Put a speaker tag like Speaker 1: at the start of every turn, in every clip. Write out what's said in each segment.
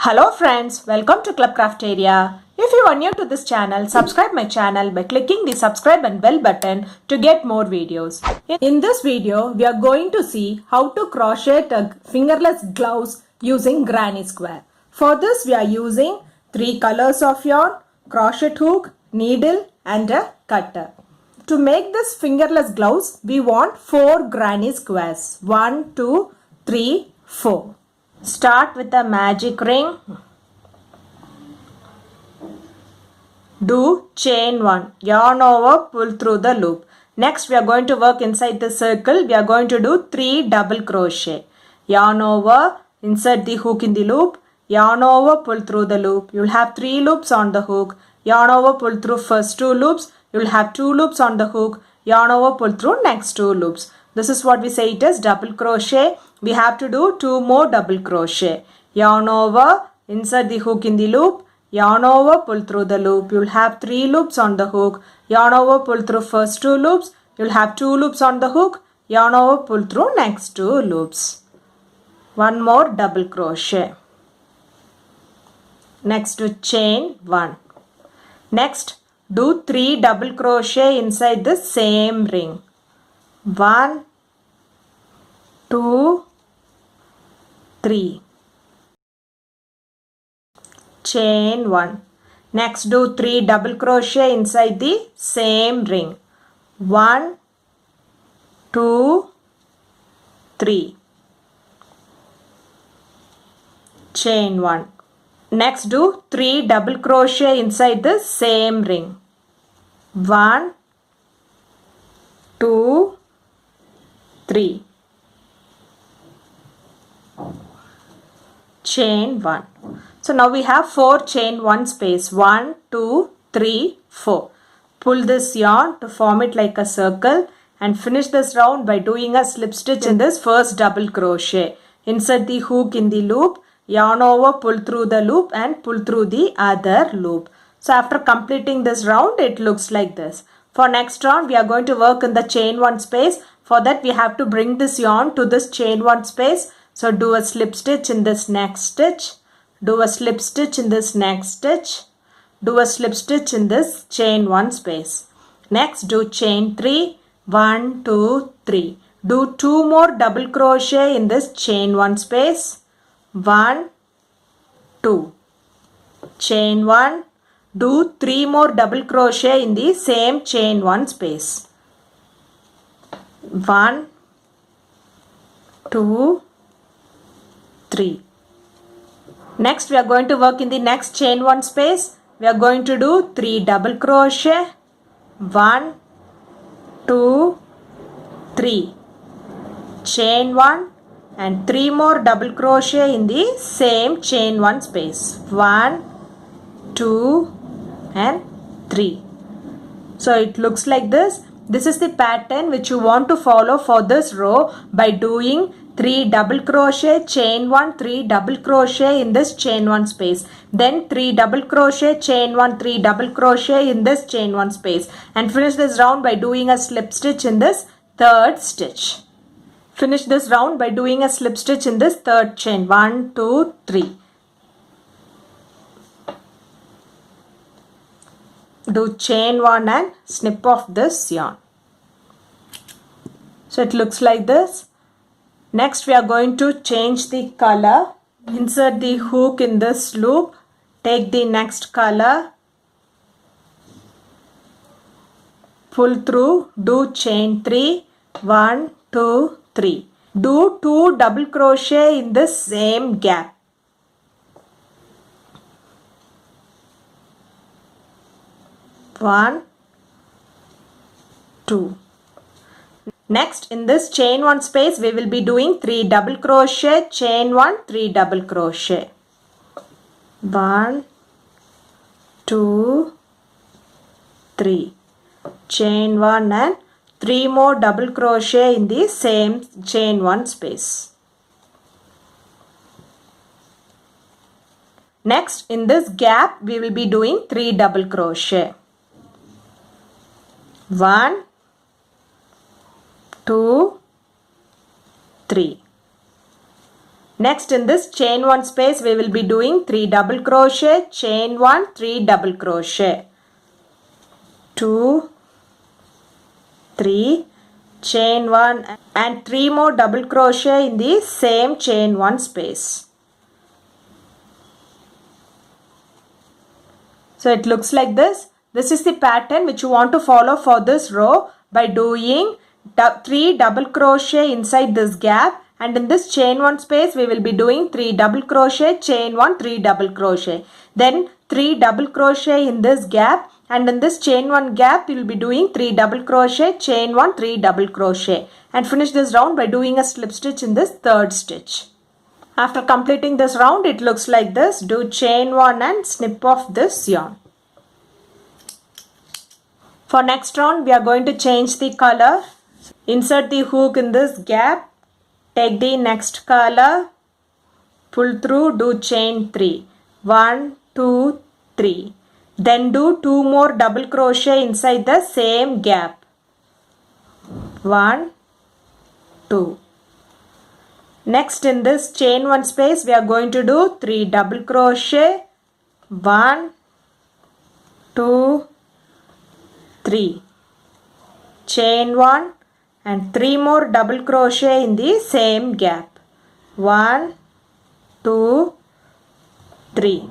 Speaker 1: Hello friends, welcome to Club Crafteria. If you are new to this channel, subscribe my channel by clicking the subscribe and bell button to get more videos. In this video, we are going to see how to crochet a fingerless gloves using granny square. For this, we are using 3 colors of yarn, crochet hook, needle and a cutter. To make this fingerless gloves, we want 4 granny squares. 1, 2, 3, 4. Start with the magic ring. Do chain 1. Yarn over, pull through the loop. Next we are going to work inside the circle. We are going to do 3 double crochet. Yarn over, insert the hook in the loop. Yarn over, pull through the loop. You will have 3 loops on the hook. Yarn over, pull through first 2 loops. You will have 2 loops on the hook. Yarn over, pull through next 2 loops. This is what we say it is double crochet. We have to do 2 more double crochet. Yarn over, insert the hook in the loop. Yarn over, pull through the loop. You will have 3 loops on the hook. Yarn over, pull through first 2 loops. You will have 2 loops on the hook. Yarn over, pull through next 2 loops. 1 more double crochet. Next do chain 1. Next do 3 double crochet inside the same ring. 1, 2, 3. Chain 1. Next do 3 double crochet inside the same ring. 1, 2, 3. Chain 1. Next do 3 double crochet inside the same ring. 1, 2, 3. Chain 1. So now we have 4 chain 1 space. 1, 2, 3, 4. Pull this yarn to form it like a circle and finish this round by doing a slip stitch in this first double crochet. Insert the hook in the loop, yarn over, pull through the loop and pull through the other loop. So after completing this round, it looks like this. For next round, we are going to work in the chain 1 space. For that, we have to bring this yarn to this chain 1 space. So do a slip stitch in this next stitch. Do a slip stitch in this next stitch. Do a slip stitch in this chain 1 space. Next do chain 3. 1, 2, 3. Do 2 more double crochet in this chain 1 space. 1, 2. Chain 1. Do 3 more double crochet in the same chain 1 space. 1, 2, 3. Next we are going to work in the next chain 1 space. We are going to do 3 double crochet. 1, 2, 3. Chain 1 and 3 more double crochet in the same chain 1 space. 1, 2 and 3. So it looks like this. This is the pattern which you want to follow for this row by doing 3 double crochet, chain 1, 3 double crochet in this chain 1 space. Then 3 double crochet, chain 1, 3 double crochet in this chain 1 space. And finish this round by doing a slip stitch in this third stitch. Finish this round by doing a slip stitch in this third chain. 1, 2, 3. Do chain 1 and snip off this yarn. So it looks like this. Next we are going to change the color. Insert the hook in this loop. Take the next color. Pull through. Do chain 3. 1, 2, 3. Do 2 double crochet in the same gap. 1, 2. Next in this chain 1 space we will be doing 3 double crochet, chain 1, 3 double crochet. 1, 2, 3. Chain 1 and 3 more double crochet in the same chain 1 space. Next in this gap we will be doing 3 double crochet. 1, 2, 3. Next in this chain 1 space we will be doing 3 double crochet, chain 1, 3 double crochet, 2, 3, chain 1 and 3 more double crochet in the same chain 1 space. So it looks like this. This is the pattern which you want to follow for this row by doing 3 double crochet inside this gap, and in this chain 1 space we will be doing 3 double crochet, chain 1, 3 double crochet, then 3 double crochet in this gap, and in this chain 1 gap we will be doing 3 double crochet, chain 1, 3 double crochet, and finish this round by doing a slip stitch in this third stitch. After completing this round it looks like this. Do chain 1 and snip off this yarn. For next round we are going to change the color. Insert the hook in this gap, take the next color, pull through, do chain 3, 1, 2, 3, then do 2 more double crochet inside the same gap, 1, 2. Next in this chain 1 space we are going to do 3 double crochet, 1, 2, 3, chain 1 and 3 more double crochet in the same gap, 1, 2, 3.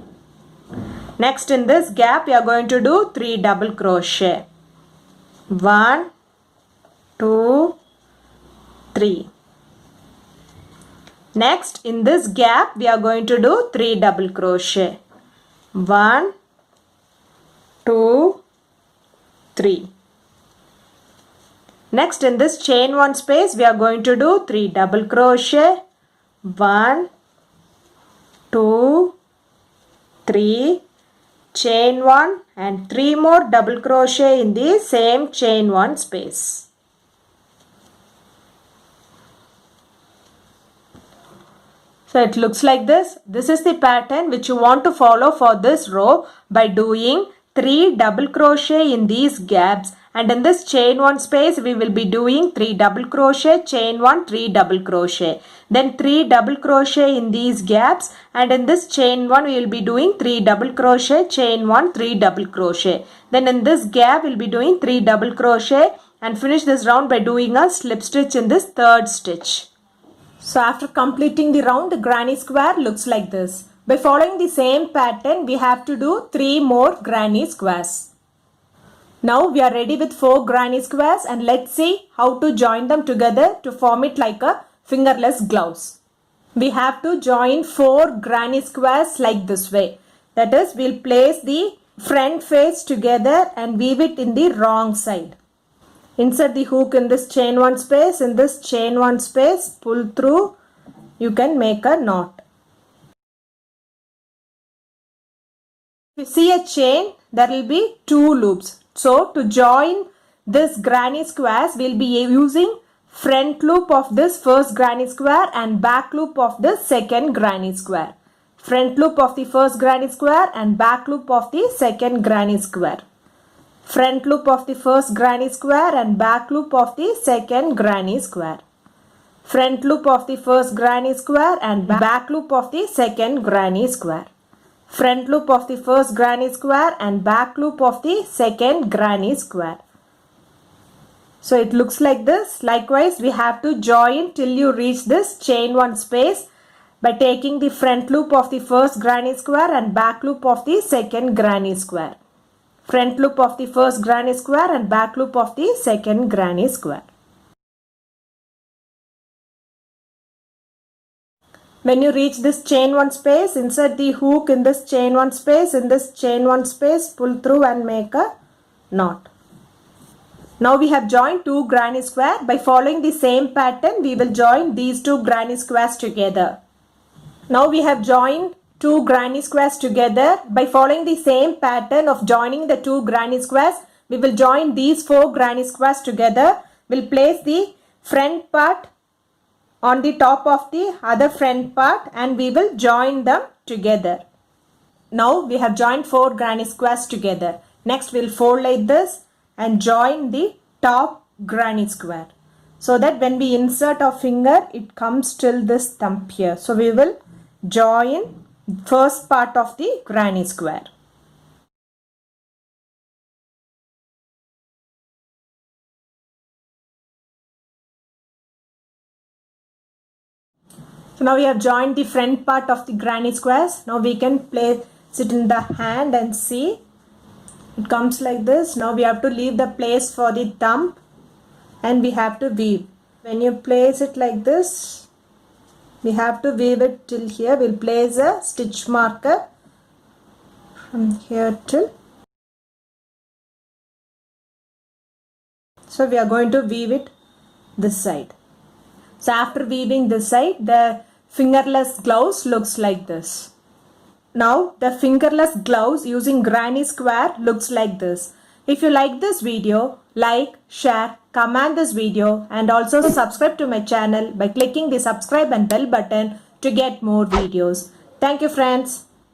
Speaker 1: Next in this gap we are going to do 3 double crochet, 1, 2, 3. Next in this gap we are going to do 3 double crochet, 1, 2, 3. Next in this chain 1 space we are going to do 3 double crochet, 1, 2, 3, chain 1 and 3 more double crochet in the same chain 1 space. So it looks like this. This is the pattern which you want to follow for this row by doing 3 double crochet in these gaps, and in this chain 1 space we will be doing 3 double crochet, chain 1, 3 double crochet, then 3 double crochet in these gaps, and in this chain 1 we will be doing 3 double crochet, chain 1, 3 double crochet, then in this gap we will be doing 3 double crochet, and finish this round by doing a slip stitch in this third stitch. So after completing the round, the granny square looks like this. By following the same pattern, we have to do 3 more granny squares. Now we are ready with 4 granny squares, and let's see how to join them together to form it like a fingerless gloves. We have to join 4 granny squares like this way. That is, we'll place the front face together and weave it in the wrong side. Insert the hook in this chain 1 space, in this chain 1 space, pull through, you can make a knot. If you see a chain, there will be 2 loops. So to join this granny squares, we will be using front loop of this first granny square and back loop of the second granny square. Front loop of the first granny square and back loop of the second granny square. Front loop of the first granny square and back loop of the second granny square. Front loop of the first granny square and back loop of the second granny square. Front loop of the first granny square and back loop of the second granny square. So it looks like this. Likewise, we have to join till you reach this chain 1 space by taking the front loop of the first granny square and back loop of the second granny square. Front loop of the first granny square and back loop of the second granny square. When you reach this chain 1 space, insert the hook in this chain 1 space, in this chain 1 space, pull through and make a knot. Now we have joined 2 granny square. By following the same pattern, we will join these 2 granny squares together. Now we have joined 2 granny squares together. By following the same pattern of joining the 2 granny squares, we will join these 4 granny squares together. We'll place the front part on the top of the other front part and we will join them together. Now we have joined 4 granny squares together. Next we'll fold like this and join the top granny square. so that when we insert our finger, it comes till this thumb here. So we will join first part of the granny square. So now we have joined the front part of the granny squares. Now we can place it in the hand and see. It comes like this. Now we have to leave the place for the thumb and we have to weave. When you place it like this, we have to weave it till here. We'll place a stitch marker from here till. So we are going to weave it this side. So after weaving this side, the fingerless gloves looks like this. Now the fingerless gloves using granny square looks like this. If you like this video, like, share, comment this video and also subscribe to my channel by clicking the subscribe and bell button to get more videos. Thank you friends.